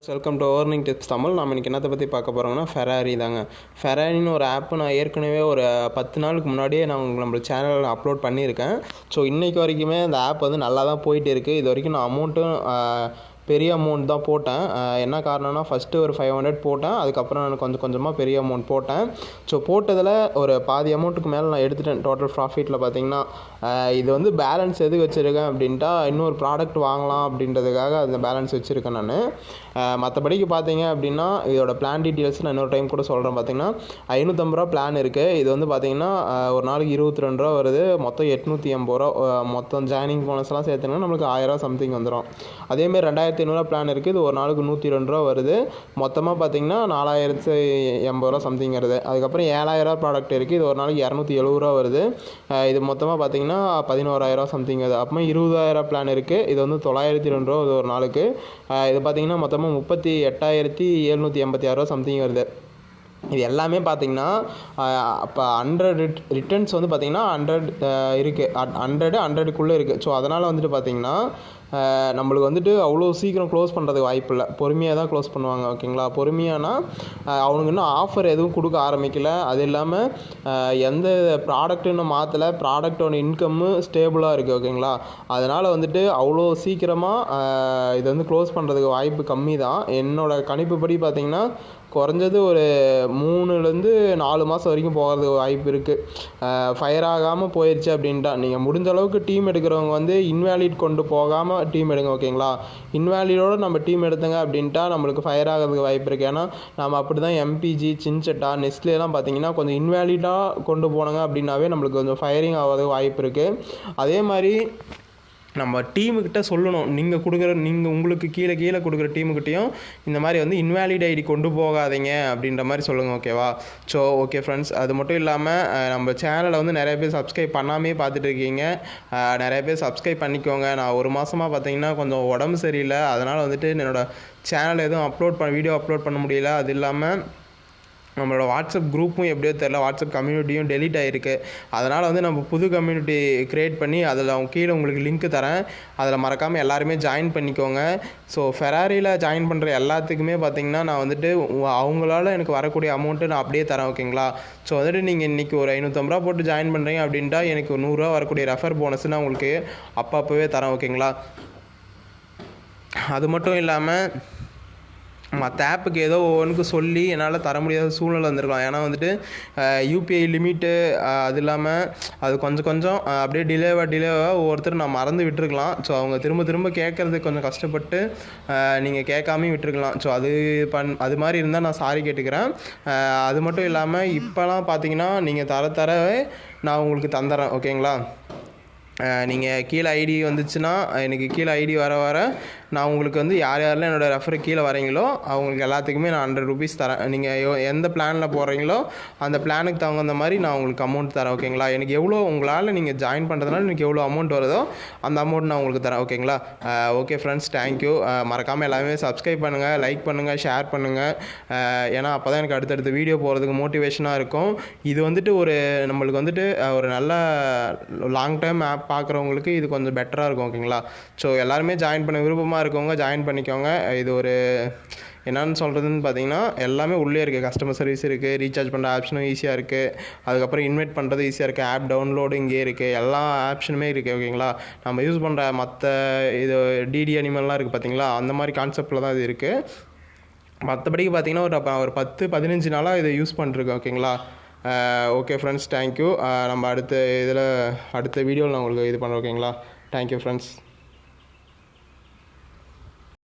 Welcome to earning tips Tamil. நம்ம இன்றைக்கி என்னத்தை பற்றி பார்க்க போகிறோங்கன்னா ஃபெராரி தாங்க. ஃபெராரின்னு ஒரு ஆப்பு நான் ஏற்கனவே ஒரு 10 நாளுக்கு முன்னாடியே நான் நம்ம சேனலில் அப்லோட் பண்ணியிருக்கேன். ஸோ இன்றைக்கு வரைக்குமே அந்த ஆப் வந்து நல்லா தான் போயிட்டு இருக்குது. இது வரைக்கும் நான் அமௌண்ட்டும் பெரிய அமௌண்ட் தான் போட்டேன். என்ன காரணம்னா ஃபஸ்ட்டு ஒரு 500 போட்டேன். அதுக்கப்புறம் நான் கொஞ்சம் கொஞ்சமாக பெரிய அமௌண்ட் போட்டேன். ஸோ போட்டதில் ஒரு பாதி அமௌண்ட்டுக்கு மேலே நான் எடுத்துட்டேன். டோட்டல் ப்ராஃபிட்டில் பார்த்திங்கன்னா இது வந்து பேலன்ஸ் எதுக்கு வச்சுருக்கேன் அப்படின்ட்டா, இன்னொரு ப்ராடக்ட் வாங்கலாம் அப்படின்றதுக்காக அந்த பேலன்ஸ் வச்சுருக்கேன் நான். மற்றபடிக்கு பார்த்தீங்க அப்படின்னா இதோட பிளான் டீட்டெயில்ஸ் நான் இன்னொரு டைம் கூட சொல்கிறேன். பார்த்தீங்கன்னா 550 ரூபா பிளான் இருக்குது. இது வந்து பார்த்திங்கன்னா ஒரு நாளைக்கு 22 ரூபா வருது. மொத்தம் 880 ரூபா. மொத்தம் ஜாயினிங் போனஸ்லாம் சேர்த்துனா நம்மளுக்கு 1000 ரூபா சம்திங் வந்துடும். அதேமாதிரி 2500 பிளான் இருக்குது. இது ஒரு நாளுக்கு 102 ரூபா வருது. மொத்தமாக பார்த்திங்கன்னா 4080 ரூபா சம்திங் வருது. அதுக்கப்புறம் 7000 ரூபா ப்ராடக்ட் இருக்குது. இது ஒரு நாளைக்கு 270 ரூபா வருது. இது மொத்தமாக பார்த்திங்கன்னா 11000 ரூபா சம்திங் வருது. அப்புறமா 20000 பிளான் இருக்குது. இது வந்து 902 ரூபா ஒரு நாளுக்கு. இது பார்த்திங்கன்னா மொத்தமாக 38,786 ரூபா சம்திங் வருது. இது எல்லாமே பார்த்திங்கன்னா இப்போ 100 ரிட்டர்ன்ஸ் வந்து பார்த்திங்கன்னா 100 இருக்குது. 100க்குள்ளே இருக்குது. ஸோ அதனால் வந்துட்டு பார்த்திங்கன்னா நம்மளுக்கு வந்துட்டு அவ்வளோ சீக்கிரம் க்ளோஸ் பண்ணுறதுக்கு வாய்ப்பு இல்லை. பொறுமையாக தான் க்ளோஸ் பண்ணுவாங்க. ஓகேங்களா? பொறுமையானா அவனுக்கு இன்னும் ஆஃபர் எதுவும் கொடுக்க ஆரம்பிக்கலை. அது இல்லாமல் எந்த ப்ராடக்ட்டுன்னு மாற்றலை. ப்ராடக்டோட இன்கம்மு ஸ்டேபிளாக இருக்குது. ஓகேங்களா? அதனால் வந்துட்டு அவ்வளோ சீக்கிரமாக இது வந்து க்ளோஸ் பண்ணுறதுக்கு வாய்ப்பு கம்மி தான். என்னோடய கணிப்புப்படி பார்த்திங்கன்னா குறைஞ்சது ஒரு 3-4 மாதம் வரைக்கும் போகிறதுக்கு வாய்ப்பு இருக்குது. ஃபயர் ஆகாமல் போயிடுச்சு அப்படின்ட்டா நீங்கள் முடிஞ்ச அளவுக்கு டீம் எடுக்கிறவங்க வந்து இன்வேலிட் கொண்டு போகாமல் டீம் எடுங்க. ஓகேங்களா? இன்வேலிடோடு நம்ம டீம் எடுத்தங்க அப்படின்ட்டா நம்மளுக்கு ஃபயர் ஆகிறதுக்கு வாய்ப்பு இருக்குது. ஏன்னா நம்ம அப்படி தான் எம்பிஜி, சின்செட்டா, நெஸ்ட்லேலாம் பார்த்திங்கன்னா கொஞ்சம் இன்வேலிடாக கொண்டு போனாங்க அப்படின்னாவே நம்மளுக்கு கொஞ்சம் ஃபயரிங் ஆகிறதுக்கு வாய்ப்பு இருக்குது. அதே மாதிரி நம்ம டீமுக்கிட்ட சொல்லணும். நீங்கள் உங்களுக்கு கீழே கொடுக்குற டீமுக்கிட்டையும் இந்த மாதிரி வந்து இன்வேலிட் ஐடி கொண்டு போகாதீங்க அப்படின்ற மாதிரி சொல்லுங்கள். ஓகேவா? ஸோ ஓகே ஃப்ரெண்ட்ஸ், அது மட்டும் இல்லாமல் நம்ம சேனலை வந்து நிறைய பேர் சப்ஸ்கிரைப் பண்ணாமே பார்த்துட்டு இருக்கீங்க. நிறைய பேர் சப்ஸ்கிரைப் பண்ணிக்கோங்க. நான் ஒரு மாதமாக பார்த்தீங்கன்னா கொஞ்சம் உடம்பு சரியில்லை. அதனால் வந்துட்டு என்னோடய சேனல் எதுவும் வீடியோ அப்லோட் பண்ண முடியல. அது இல்லாமல் நம்மளோட வாட்ஸ்அப் குரூப்பும் எப்படியோ தெரியல, வாட்ஸ்அப் கம்யூனிட்டியும் டெலீட் ஆகிருக்கு. அதனால் வந்து நம்ம புது கம்யூனிட்டி க்ரியேட் பண்ணி அதில் கீழே உங்களுக்கு லிங்க் தரேன். அதில் மறக்காமல் எல்லாருமே ஜாயின் பண்ணிக்கோங்க. ஸோ ஃபெராரியில் ஜாயின் பண்ணுற எல்லாத்துக்குமே பார்த்திங்கன்னா நான் வந்துட்டு அவங்களால எனக்கு வரக்கூடிய அமௌண்ட்டு நான் அப்படியே தரேன். ஓகேங்களா? ஸோ வந்துட்டு நீங்கள் இன்றைக்கி ஒரு 550 ரூபா போட்டு ஜாயின் பண்ணுறீங்க அப்படின்ட்டா எனக்கு 100 ரூபா வரக்கூடிய ரெஃபர் போனஸ் நான் உங்களுக்கு அப்பப்போவே தரேன். ஓகேங்களா? அது மட்டும் இல்லாமல் மற்ற ஆப்புக்கு ஏதோ ஒவ்வொன்றுக்கு சொல்லி என்னால் தர முடியாத சூழ்நிலை வந்திருக்கலாம். ஏன்னா வந்துட்டு யூபிஐ லிமிட்டு, அது இல்லாமல் அது கொஞ்சம் அப்படியே டிலேவாக ஒவ்வொருத்தர் நான் மறந்து விட்டுருக்கலாம். ஸோ அவங்க திரும்ப கேட்குறதுக்கு கொஞ்சம் கஷ்டப்பட்டு நீங்கள் கேட்காமையும் விட்டுருக்கலாம். ஸோ அது மாதிரி இருந்தால் நான் சாரி கேட்டுக்கிறேன். அது மட்டும் இல்லாமல் இப்போலாம் பார்த்தீங்கன்னா நீங்கள் தரவே நான் உங்களுக்கு தந்துடுறேன். ஓகேங்களா? நீங்கள் கீழே ஐடி வந்துச்சுன்னா எனக்கு கீழே ஐடி வர நான் உங்களுக்கு வந்து யாரெல்லாம் என்னோடய ரெஃபர் கீழே வரீங்களோ அவங்களுக்கு எல்லாத்துக்குமே நான் 100 ருபீஸ் தரேன். நீங்கள் எந்த பிளானில் போடுறீங்களோ அந்த பிளானுக்கு தகுந்த மாதிரி நான் உங்களுக்கு அமௌண்ட் தரேன். ஓகேங்களா? எனக்கு எவ்வளோ உங்களால் நீங்கள் ஜாயின் பண்ணுறதுனால எனக்கு எவ்வளோ அமௌண்ட் வருதோ அந்த அமௌண்ட் நான் உங்களுக்கு தரேன். ஓகேங்களா? Okay friends, thank you. மறக்காமல் எல்லாமே சப்ஸ்கிரைப் பண்ணுங்கள், லைக் பண்ணுங்கள், ஷேர் பண்ணுங்கள். ஏன்னா அப்போ தான் எனக்கு அடுத்தடுத்த வீடியோ போகிறதுக்கு மோட்டிவேஷனாக இருக்கும். இது வந்துட்டு நம்மளுக்கு வந்துட்டு ஒரு நல்ல லாங் டைம் ஆப் பார்க்குறவங்களுக்கு இது கொஞ்சம் பெட்டராக இருக்கும். ஓகேங்களா? ஸோ எல்லாருமே ஜாயின் பண்ண விருப்பமாக இருக்கவங்க ஜாயின் பண்ணிக்கோங்க. இது ஒரு என்னென்னு சொல்கிறதுன்னு பார்த்தீங்கன்னா எல்லாமே உள்ளே இருக்குது. கஸ்டமர் சர்வீஸ் இருக்குது, ரீசார்ஜ் பண்ணுற ஆப்ஷனும் ஈஸியாக இருக்குது, அதுக்கப்புறம் இன்வைட் பண்ணுறது ஈஸியாக இருக்குது, ஆப் டவுன்லோடு இங்கே இருக்குது, எல்லா ஆப்ஷனுமே இருக்குது. ஓகேங்களா? நம்ம யூஸ் பண்ணுற மற்ற இது டிடி அனிமல்லாம் இருக்குது பார்த்தீங்களா, அந்த மாதிரி கான்செப்டில் தான் இது இருக்குது. மற்றபடிக்கு பார்த்தீங்கன்னா ஒரு 10-15 நாளாக இதை யூஸ் பண்ணிருக்கேன். ஓகேங்களா? Okay friends, thank you. நம்ம அடுத்த வீடியோவில் நான் உங்களுக்கு இது பண்ணுறேன். ஓகேங்களா? Thank you friends.